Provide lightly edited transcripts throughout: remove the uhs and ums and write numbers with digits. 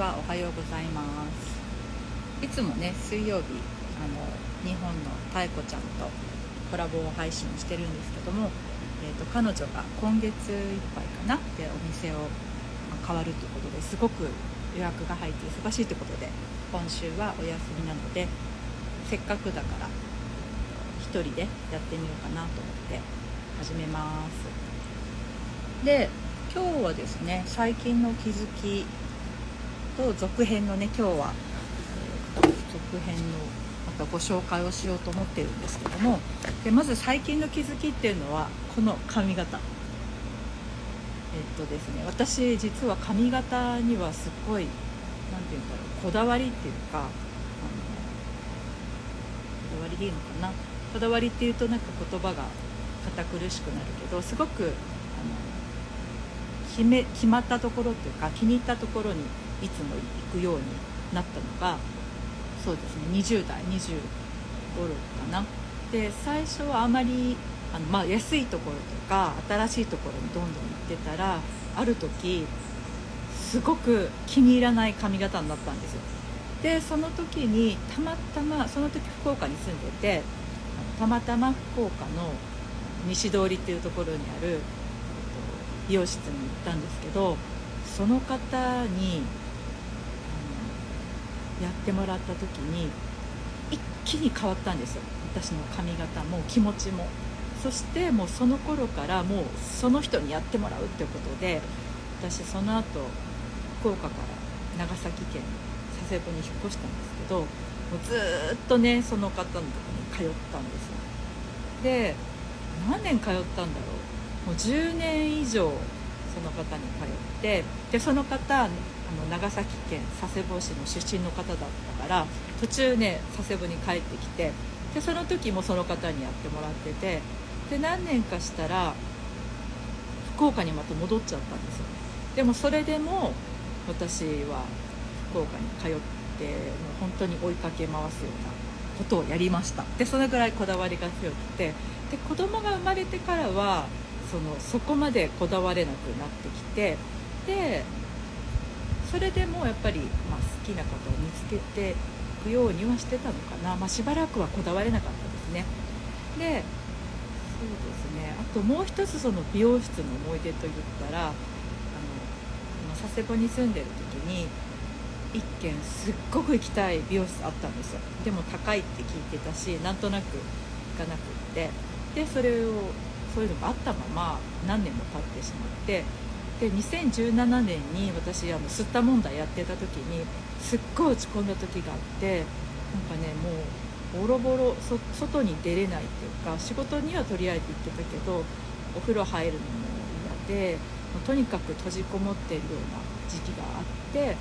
は。おはようございます。いつもね、水曜日日本のたえこちゃんとコラボ配信してるんですけども、彼女が今月いっぱいかなでお店を変わるということで、すごく予約が入って忙しいということで、今週はお休みなので、せっかくだから一人でやってみようかなと思って始めます。で、今日はですね、最近の気づきと続編のね、今日は、続編のまたご紹介をしようと思ってるんですけども、でまず最近の気づきっていうのはこの髪型。ですね、私実は髪型にはすっごいなんていうんだろう、こだわりっていうか、こだわりでいいのかな。こだわりっていうとなんか言葉が堅苦しくなるけど、すごく決まったところっていうか、気に入ったところにいつも行くようになったのが、そうですね、20代25、6かな。で、最初はあまり安いところとか新しいところにどんどん行ってたら、ある時すごく気に入らない髪型になったんですよ。で、その時にたまたま、その時福岡に住んでて、たまたま福岡の西通りっていうところにある美容室に行ったんですけど、その方にやってもらった時に一気に変わったんですよ、私の髪型も気持ちも。そしてもうその頃からもうその人にやってもらうっていうことで、私その後福岡から長崎県佐世保に引っ越したんですけど、もうずっとねその方のところに通ったんですよ。で、何年通ったんだろう、もう10年以上その方に通って、でその方長崎県佐世保市の出身の方だったから、途中ね佐世保に帰ってきて、でその時もその方にやってもらってて、で何年かしたら福岡にまた戻っちゃったんですよ。でもそれでも私は福岡に通って、もう本当に追いかけ回すようなことをやりました。でそのぐらいこだわりが強くて、で子供が生まれてからはそこまでこだわれなくなってきて、でそれでもやっぱり、好きなことを見つけていくようにはしてたのかな。しばらくはこだわれなかったですね。で、そうですね、あともう一つその美容室の思い出といったら、佐世保に住んでる時に一軒すっごく行きたい美容室あったんですよ。でも高いって聞いてたし、なんとなく行かなくって、でそういうのがあったまま何年も経ってしまって、で2017年に私吸った問題やってた時にすっごい落ち込んだ時があって、なんかね、もうボロボロ、外に出れないっていうか、仕事にはとりあえず行ってたけどお風呂入るのも嫌で、もうとにかく閉じこもっているような時期があって、で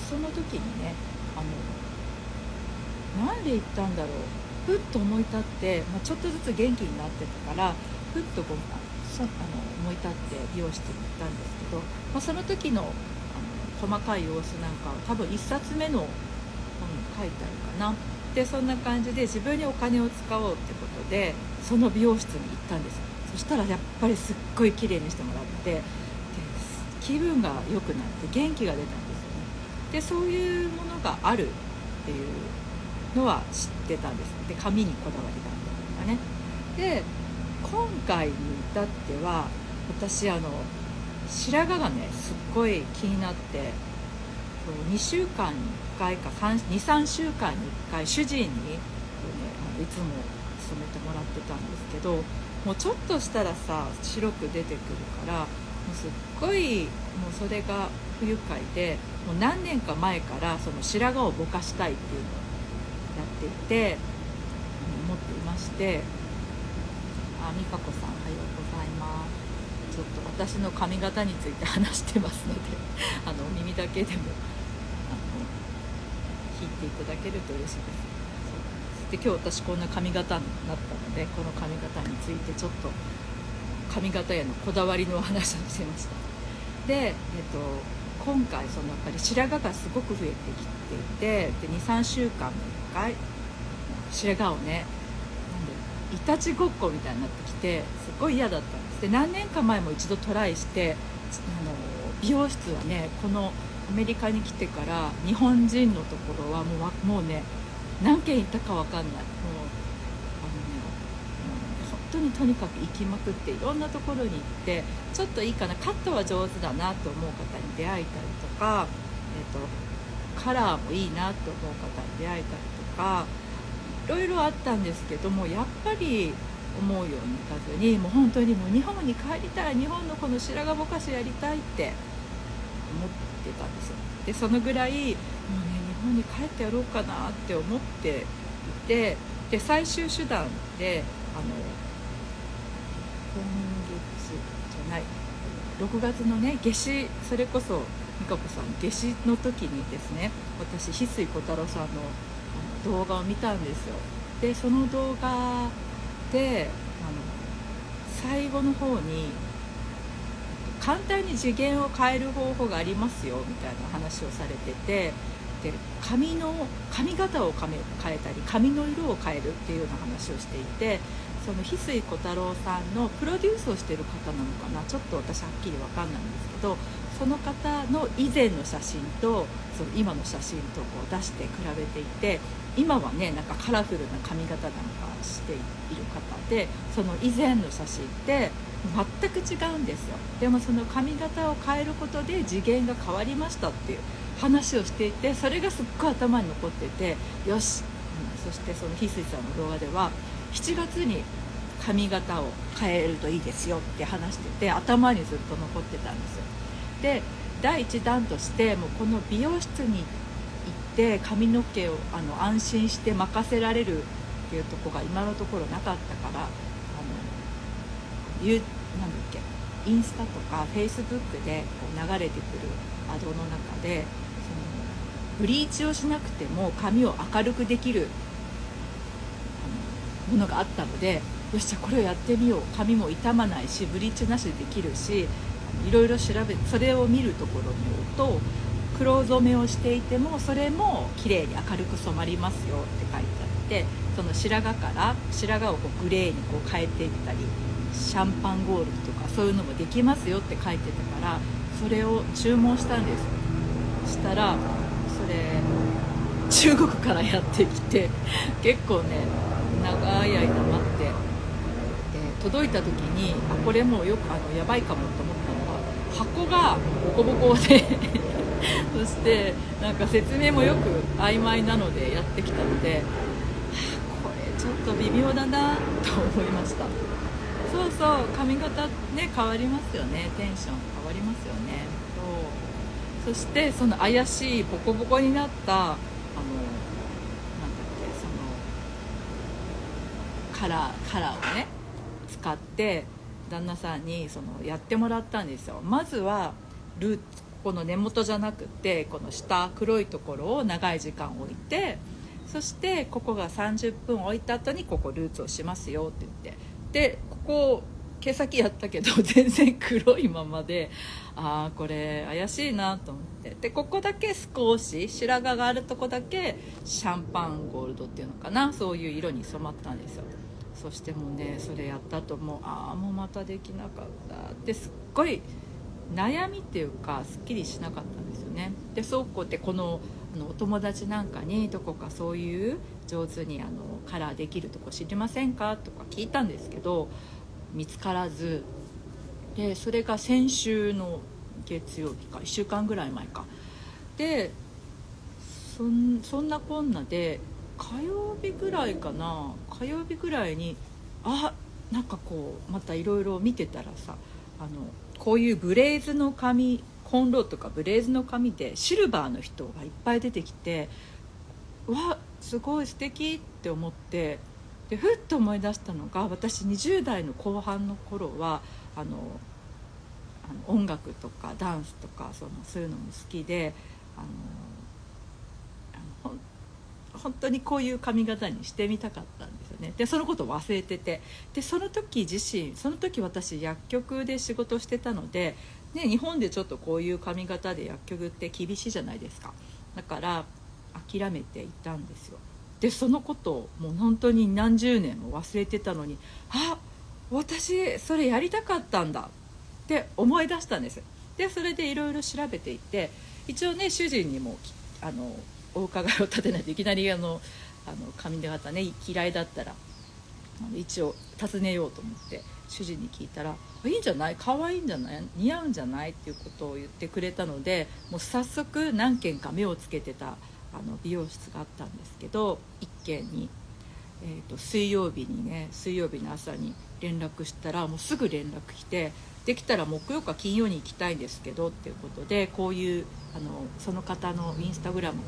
その時にね、なんで行ったんだろう、ふっと思い立って、ちょっとずつ元気になってたから、ふっと思い立って美容室に行ったんですけど、その時の細かい様子なんかは多分1冊目の本に書いてあるかな。でそんな感じで自分にお金を使おうってことでその美容室に行ったんです。そしたらやっぱりすっごい綺麗にしてもらって、で気分が良くなって元気が出たんですよね。でそういうものがあるっていうのは知ってたんです。で髪にこだわりがあったりとかね。で今回に至っては、私白髪がねすっごい気になって、2週間に1回か23週間に1回主人に、いつも染めてもらってたんですけど、もうちょっとしたらさ白く出てくるから、もうすっごいもうそれが不愉快で、もう何年か前からその白髪をぼかしたいっていうのをやっていて、思っていまして、美香子さんおはようございます。ちょっと私の髪型について話してますので耳だけでも聞いていただけると嬉しいです。で今日私こんな髪型になったので、この髪型についてちょっと髪型へのこだわりのお話をしてました。で、今回やっぱり白髪がすごく増えてきていて、で 2,3 週間に1回白髪をね、いたちごっこみたいになってきて、すごい嫌だったんです。で何年か前も一度トライして、美容室はねこのアメリカに来てから日本人のところはもうね、何軒行ったか分かんない。もう本当にとにかく行きまくって、いろんなところに行って、ちょっといいかな、カットは上手だなと思う方に出会えたりとか、カラーもいいなと思う方に出会えたりとか、いろいろあったんですけども、やっぱり思うようにいかずに、もう本当にもう日本に帰りたい、日本のこの白髪ぼかしやりたいって思ってたんですよ。でそのぐらいもうね、日本に帰ってやろうかなって思っていて、で最終手段で今月じゃない6月のね、夏至、それこそ美香子さん夏至の時にですね、私翡翠小太郎さんの動画を見たんですよ。でその動画で最後の方に簡単に次元を変える方法がありますよみたいな話をされてて、で髪型を変えたり髪の色を変えるっていうような話をしていて、その翡翠小太郎さんのプロデュースをしている方なのかな、ちょっと私はっきり分かんないんですけど、その方の以前の写真とその今の写真とこう出して比べていて、今はねなんかカラフルな髪型なんかしている方で、その以前の写真って全く違うんですよ。でもその髪型を変えることで次元が変わりましたっていう話をしていて、それがすっごい頭に残ってて、よし、そしてその翡翠さんの動画では7月に髪型を変えるといいですよって話してて、頭にずっと残ってたんですよ。で第一弾として、もうこの美容室に行って髪の毛を安心して任せられるっていうところが今のところなかったから、なんだっけ、インスタとかフェイスブックでこう流れてくるアドの中で、ブリーチをしなくても髪を明るくできるものがあったので、よしじゃあこれをやってみよう、髪も傷まないしブリーチなしでできるし、いろいろ調べて、それを見るところによると、黒染めをしていてもそれも綺麗に明るく染まりますよって書いてあって、その白髪をこうグレーにこう変えていったり、シャンパンゴールドとかそういうのもできますよって書いてたから、それを注文したんです。そしたらそれ中国からやってきて、結構ね長い間待って、で届いた時にこれもうよくやばいかもと思ったのが、箱がボコボコでそしてなんか説明もよく曖昧なのでやってきたので、これちょっと微妙だなと思いました。そうそう、髪型ね変わりますよね、テンション変わりますよね。そしてその怪しいボコボコになったなんだっけ、そのカラーをね使って旦那さんにそのやってもらったんですよ。まずはこの根元じゃなくてこの下黒いところを長い時間置いて、そしてここが30分置いた後にここルーツをしますよって言って、でここ毛先やったけど全然黒いままで、これ怪しいなと思って、でここだけ少し白髪があるとこだけシャンパンゴールドっていうのかな、そういう色に染まったんですよ。そしてもうねそれやった後ももうまたできなかったってすっごい悩みっていうかすっきりしなかったんですよね。でそうこうってこのお友達なんかにどこかそういう上手にカラーできるとこ知りませんかとか聞いたんですけど見つからず、でそれが先週の月曜日か1週間ぐらい前かで、そんなこんなで火曜日ぐらいになんかこうまたいろいろ見てたらさ、こういうブレーズの髪、コンローとかブレーズの髪でシルバーの人がいっぱい出てきて、すごい素敵って思って、でふっと思い出したのが、私20代の後半の頃は音楽とかダンスとかそういうのも好きで、本当にこういう髪型にしてみたかったんですよね。でそのことを忘れてて、でその時私薬局で仕事してたので、ね、日本でちょっとこういう髪型で薬局って厳しいじゃないですか。だから諦めていたんですよ。でそのことをもう本当に何十年も忘れてたのに、私それやりたかったんだって思い出したんです。でそれでいろいろ調べていて、一応ね主人にもお伺いを立てないといきなり髪型ね嫌いだったら一応尋ねようと思って主人に聞いたらいいんじゃない、可愛いんじゃない、似合うんじゃないっていうことを言ってくれたので、もう早速何軒か目をつけてた美容室があったんですけど、一軒に、水曜日の朝に連絡したらもうすぐ連絡来て、できたら木曜か金曜に行きたいんですけどっていうことで、こういうその方のインスタグラム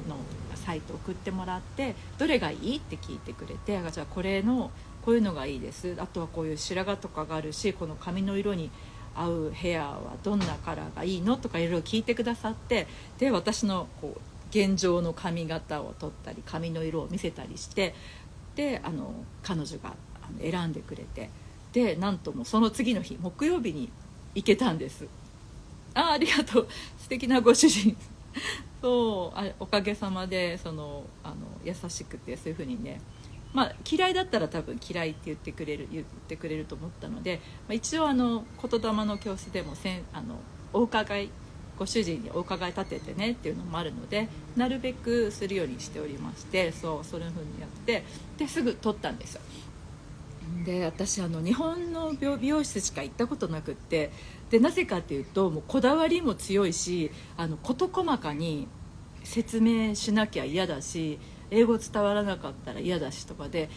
のサイト送ってもらって、どれがいいって聞いてくれて、じゃあこういうのがいいです、あとはこういう白髪とかがあるし、この髪の色に合うヘアはどんなカラーがいいのとかいろいろ聞いてくださって、で私のこう現状の髪型を取ったり髪の色を見せたりして、で彼女が選んでくれて、でなんともその次の日木曜日に行けたんです。ありがとう、素敵なご主人そうおかげさまで優しくて、そういう風にね、嫌いだったら多分嫌いって言ってくれると思ったので、一応言霊の教室でもお伺い、ご主人にお伺い立ててねっていうのもあるので、なるべくするようにしておりまして、そういう風にやって、ですぐ取ったんですよ。で私日本の美容室しか行ったことなくって、でなぜかっていうともうこだわりも強いし、事細かに説明しなきゃ嫌だし、英語伝わらなかったら嫌だしとかで、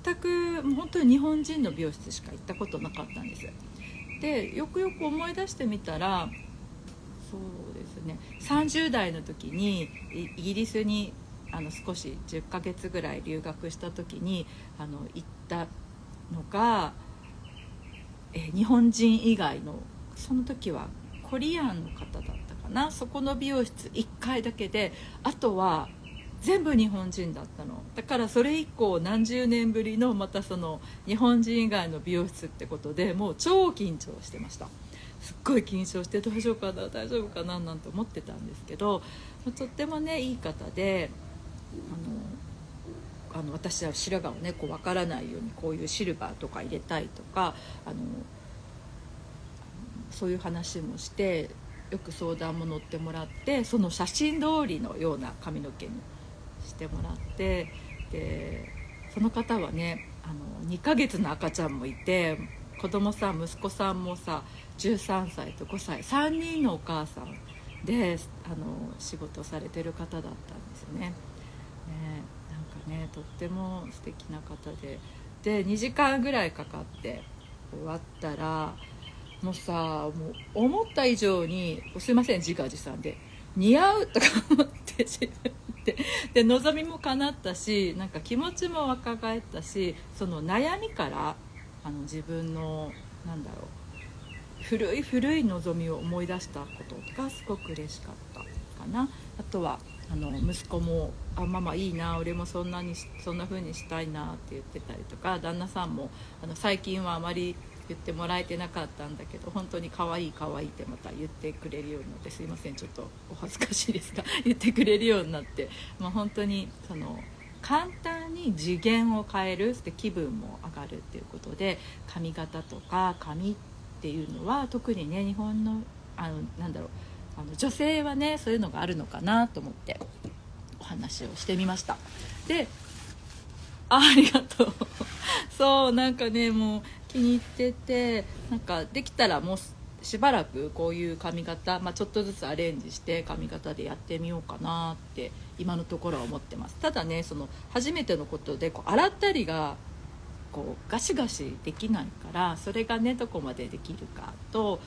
全くもう本当に日本人の美容室しか行ったことなかったんです。でよくよく思い出してみたら、そうですね、30代の時にイギリスに少し10ヶ月ぐらい留学した時に行ったのが、日本人以外の、その時はコリアンの方だったかな、そこの美容室1回だけで、あとは全部日本人だったの。だからそれ以降何十年ぶりのまたその日本人以外の美容室ってことで、もう超緊張してました。すっごい緊張して、大丈夫かななんて思ってたんですけど、とってもねいい方で、私は白髪をねこう分からないようにこういうシルバーとか入れたいとか、そういう話もして、よく相談も乗ってもらって、その写真通りのような髪の毛にしてもらって、でその方はね2ヶ月の赤ちゃんもいて、子供さん息子さんもさ13歳と5歳3人のお母さんで仕事されてる方だったんですよね。なんかねとっても素敵な方で2時間ぐらいかかって終わったら、もうさ、もう思った以上にすいません自画自賛で似合うとか思って自分で望みも叶ったし、なんか気持ちも若返ったし、その悩みから自分のなんだろう古い望みを思い出したことがすごく嬉しかったかな。あとは息子もママいいな、俺もそんな風にしたいなって言ってたりとか、旦那さんも最近はあまり言ってもらえてなかったんだけど、本当に可愛いってまた言ってくれるようになって、すいませんちょっとお恥ずかしいですが言ってくれるようになって、本当に簡単に次元を変える、そして気分も上がるっていうことで、髪型とか髪っていうのは特にね日本のなんだろう女性はねそういうのがあるのかなと思ってお話をしてみました。でありがとうそうなんかねもう気に入ってて、なんかできたらもうしばらくこういう髪型、ちょっとずつアレンジして髪型でやってみようかなって今のところは思ってます。ただね初めてのことで洗ったりがガシガシできないから、それがねどこまでできるかと、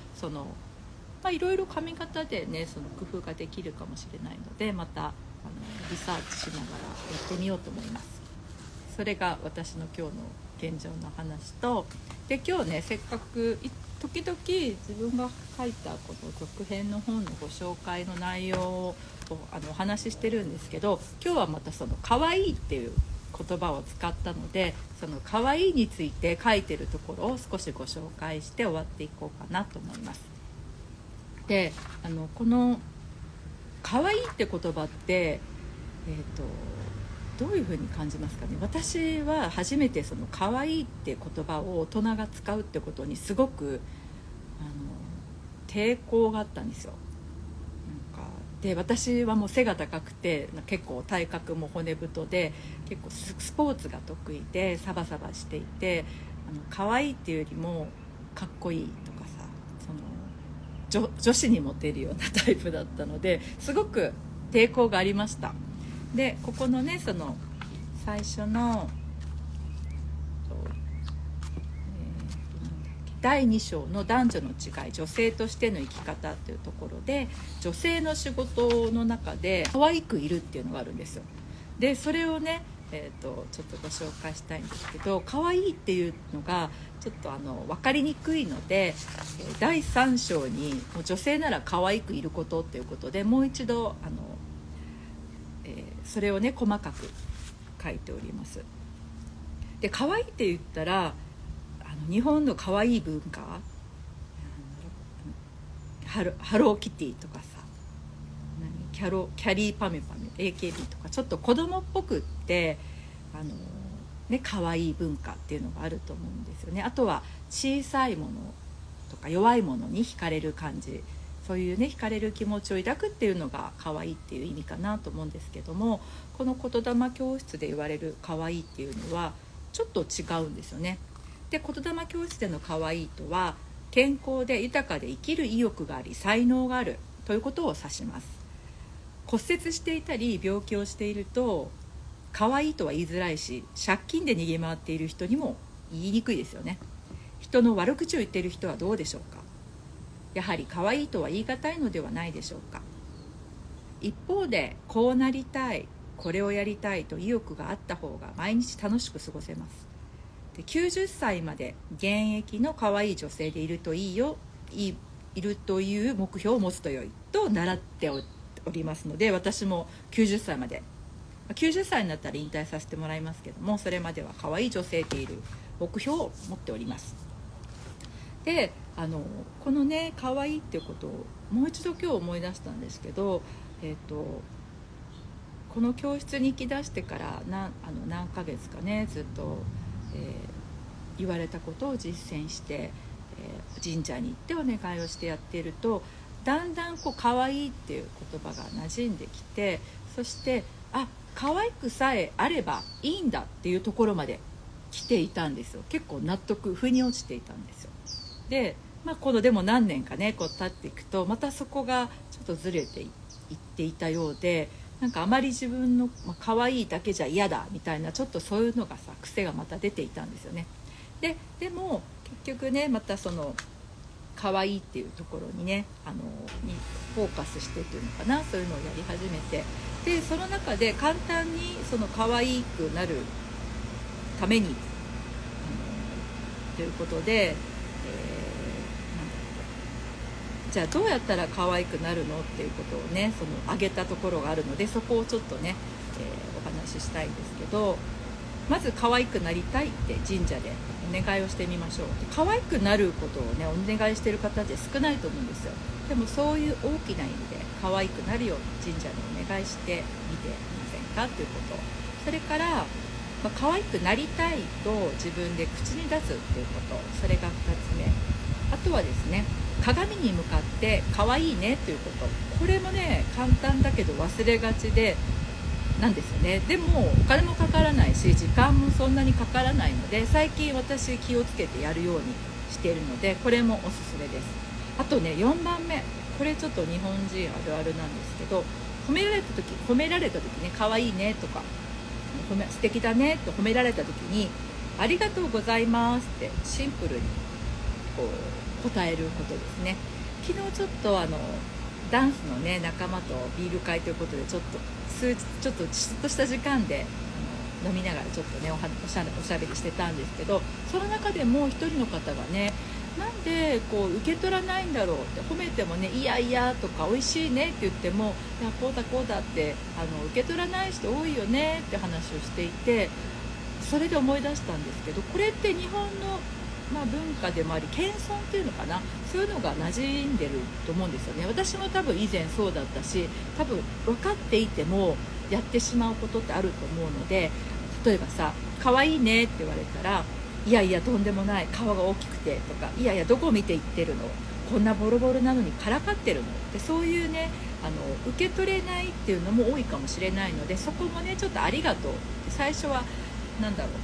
いろいろ髪型でね工夫ができるかもしれないので、またリサーチしながらやってみようと思います。それが私の今日の現状の話と、で今日ねせっかく時々自分が書いたこの続編の本のご紹介の内容をお話ししてるんですけど、今日はまた可愛いっていう言葉を使ったので、可愛いについて書いてるところを少しご紹介して終わっていこうかなと思います。でこの可愛いって言葉ってどういう風に感じますかね。私は初めて可愛いって言葉を大人が使うってことにすごく抵抗があったんですよ。で私はもう背が高くて結構体格も骨太で結構スポーツが得意でサバサバしていて、可愛いっていうよりもかっこいいとかさ、その女子にモテるようなタイプだったのですごく抵抗がありました。でここのね、その最初の第2章の男女の違い、女性としての生き方というところで、女性の仕事の中で可愛くいるっていうのがあるんですよ。でそれをね、ちょっとご紹介したいんですけど、可愛いっていうのがちょっと分かりにくいので、第3章にもう女性なら可愛くいることっていうことでもう一度それをね細かく書いております。で可愛いって言ったら日本の可愛い文化、ハローキティとかさ、キャリーパミュパミュ AKB とかちょっと子供っぽくって可愛い文化っていうのがあると思うんですよね。あとは小さいものとか弱いものに惹かれる感じ、そういうね惹かれる気持ちを抱くっていうのが可愛いっていう意味かなと思うんですけども、この言霊教室で言われる可愛いっていうのはちょっと違うんですよね。で言霊教室での可愛いとは、健康で豊かで生きる意欲があり才能があるということを指します。骨折していたり病気をしていると可愛いとは言いづらいし、借金で逃げ回っている人にも言いにくいですよね。人の悪口を言っている人はどうでしょうか。やはり可愛いとは言い難いのではないでしょうか。一方でこうなりたい、これをやりたいと意欲があった方が毎日楽しく過ごせます。で90歳まで現役の可愛い女性でいるといるという目標を持つと良いと習っておりますので、私も90歳まで、90歳になったら引退させてもらいますけども、それまでは可愛い女性でいる目標を持っております。でこのね可愛いっていうことをもう一度今日思い出したんですけど、この教室に行き出してから何ヶ月かねずっと言われたことを実践して、神社に行ってお願いをしてやっていると、だんだん可愛いっていう言葉が馴染んできて、そして可愛くさえあればいいんだっていうところまで来ていたんですよ。結構納得腑に落ちていたんですよ。で、このでも何年かね経っていくとまたそこがちょっとずれていっていたようで、あまり自分の可愛いだけじゃ嫌だみたいな、ちょっとそういうのがさ癖がまた出ていたんですよね。でも結局ねまたその可愛いっていうところにねにフォーカスしてというのかな、そういうのをやり始めて、でその中で簡単にその可愛くなるためにということで、じゃあどうやったら可愛くなるのっていうことをね挙げたところがあるので、そこをちょっとね、お話ししたいんですけど、まず可愛くなりたいって神社でお願いをしてみましょう。可愛くなることをねお願いしている方って少ないと思うんですよ。でもそういう大きな意味で可愛くなるように神社にお願いしてみてみませんかということ。それから、可愛くなりたいと自分で口に出すっていうこと、それが2つ目。あとはですね、鏡に向かって可愛いねということ、これもね簡単だけど忘れがちでなんですよね。でもお金もかからないし時間もそんなにかからないので、最近私気をつけてやるようにしているので、これもおすすめです。あとね4番目、これちょっと日本人あるあるなんですけど、褒められた時ね、可愛いねとか素敵だねと褒められた時にありがとうございますってシンプルに答えることですね。昨日ちょっとダンスのね仲間とビール会ということでちょっとちょっとした時間で飲みながらちょっとねおしゃべりしてたんですけど、その中でも一人の方がね、なんで受け取らないんだろうって、褒めてもねいやいやとか美味しいねって言っても、いやこうだって受け取らない人多いよねって話をしていて、それで思い出したんですけど、これって日本の文化でもあり謙遜っていうのかな、そういうのが馴染んでると思うんですよね。私も多分以前そうだったし、多分分かっていてもやってしまうことってあると思うので、例えばさ可愛いねって言われたら、いやいやとんでもない、顔が大きくてとか、いやいやどこ見て言ってるの、こんなボロボロなのにからかってるのって、そういうね受け取れないっていうのも多いかもしれないので、そこもねちょっとありがとうって最初はなんだろう、や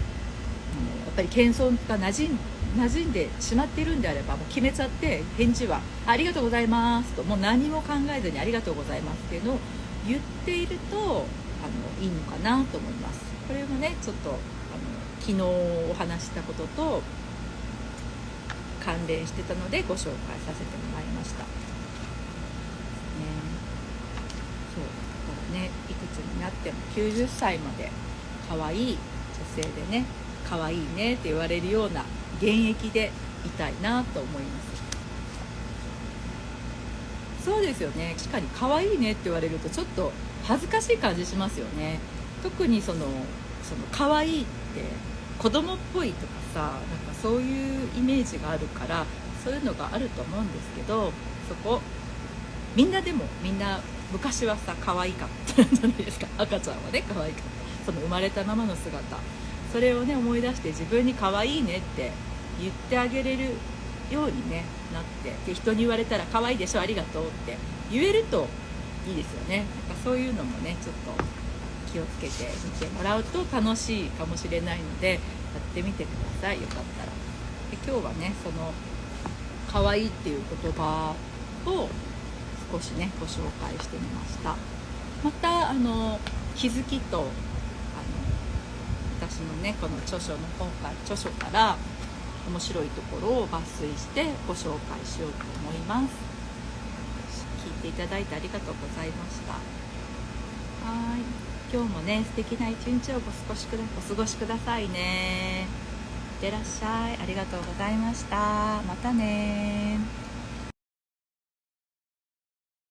っぱり謙遜が馴染んでしまっているんであれば、もう決めちゃって返事はありがとうございますと、もう何も考えずにありがとうございますっていうのを言っているといいのかなと思います。これもねちょっと昨日お話したことと関連してたのでご紹介させてもらいました、そうだからね、いくつになっても90歳まで可愛い女性でね、可愛いねって言われるような現役でいたいなと思います。そうですよね、確かに可愛いねって言われるとちょっと恥ずかしい感じしますよね。特にその可愛いって子供っぽいとかさ、なんかそういうイメージがあるから、そういうのがあると思うんですけど、そこみんな昔はさ可愛かったんじゃないですか。赤ちゃんはね可愛かった、その生まれたままの姿、それをね思い出して自分に可愛いねって言ってあげれるように、ね、なって、で人に言われたら可愛いでしょありがとうって言えるといいですよね。なんかそういうのもねちょっと気をつけて見てもらうと楽しいかもしれないので、やってみてください、よかったら。で今日はねその可愛いっていう言葉を少しねご紹介してみました。また気づきと私のねこの著書から面白いところを抜粋してご紹介しようと思います。聞いていただいてありがとうございました。はい、今日もね素敵な一日をお過ごしくださいね。いってらっしゃい。ありがとうございました。またね。